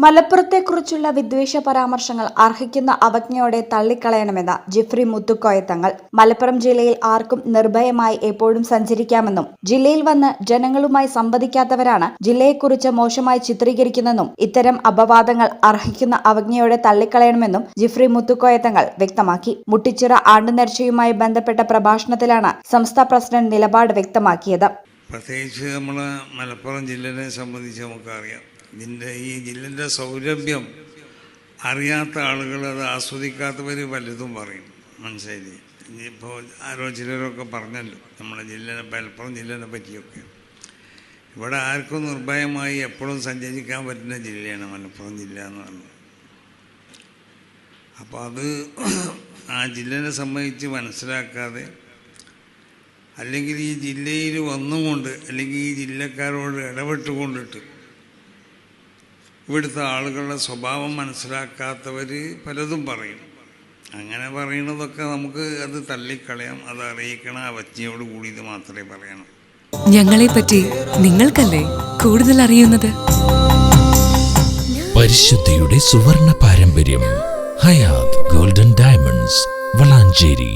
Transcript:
മലപ്പുറത്തെക്കുറിച്ചുള്ള വിദ്വേഷ പരാമർശങ്ങൾ അർഹിക്കുന്ന അവജ്ഞയോടെ തള്ളിക്കളയണമെന്ന് ജിഫ്രി മുത്തുക്കോയ തങ്ങൾ. മലപ്പുറം ജില്ലയിൽ ആർക്കും നിർഭയമായി എപ്പോഴും സഞ്ചരിക്കാമെന്നും ജില്ലയിൽ വന്ന് ജനങ്ങളുമായി സംവദിക്കാത്തവരാണ് ജില്ലയെക്കുറിച്ച് മോശമായി ചിത്രീകരിക്കുന്നതെന്നും ഇത്തരം അപവാദങ്ങൾ അർഹിക്കുന്ന അവജ്ഞയോടെ തള്ളിക്കളയണമെന്നും ജിഫ്രി മുത്തുക്കോയ തങ്ങൾ വ്യക്തമാക്കി. മുട്ടിച്ചിറ ആണ്ടുനേർച്ചയുമായി ബന്ധപ്പെട്ട പ്രഭാഷണത്തിലാണ് സംസ്ഥാന പ്രസിഡന്റ് നിലപാട് വ്യക്തമാക്കിയത്. പ്രത്യേകിച്ച് നമ്മൾ മലപ്പുറം ജില്ലയെ സംബന്ധിച്ച് നമുക്കറിയാം, ഈ ജില്ലൻ്റെ സൗരഭ്യം അറിയാത്ത ആളുകൾ, അത് ആസ്വദിക്കാത്തവർ പലതും പറയും. മനസ്സിലായില്ലേ? ഇനിയിപ്പോൾ ആരോ ചിലരൊക്കെ പറഞ്ഞല്ലോ നമ്മുടെ മലപ്പുറം ജില്ലേനെ പറ്റിയൊക്കെ. ഇവിടെ ആർക്കും നിർഭയമായി എപ്പോഴും സഞ്ചരിക്കാൻ പറ്റുന്ന ജില്ലയാണ് മലപ്പുറം ജില്ല എന്ന് പറഞ്ഞത്. അപ്പോൾ അത് ആ ജില്ലനെ സംബന്ധിച്ച് മനസ്സിലാക്കാതെ, അല്ലെങ്കിൽ ഈ ജില്ലയിൽ വന്നുകൊണ്ട്, അല്ലെങ്കിൽ ഈ ജില്ലക്കാരോട് ഇടപെട്ടുകൊണ്ടിട്ട് ഇവിടുത്തെ ആളുകളുടെ സ്വഭാവം മനസ്സിലാക്കാത്തവർ പലതും പറയും. അങ്ങനെ പറയുന്നതൊക്കെ നമുക്ക് അത് തള്ളിക്കളയാം. അത് അറിയിക്കണം, അവജ്ഞയോട് കൂടി ഇത് മാത്രമേ പറയണം. ഞങ്ങളെപ്പറ്റി നിങ്ങൾക്കല്ലേ കൂടുതൽ അറിയുന്നത്? പരിശുദ്ധിയുടെ സുവർണ പാരമ്പര്യം. Hayath golden diamonds, Valanchery.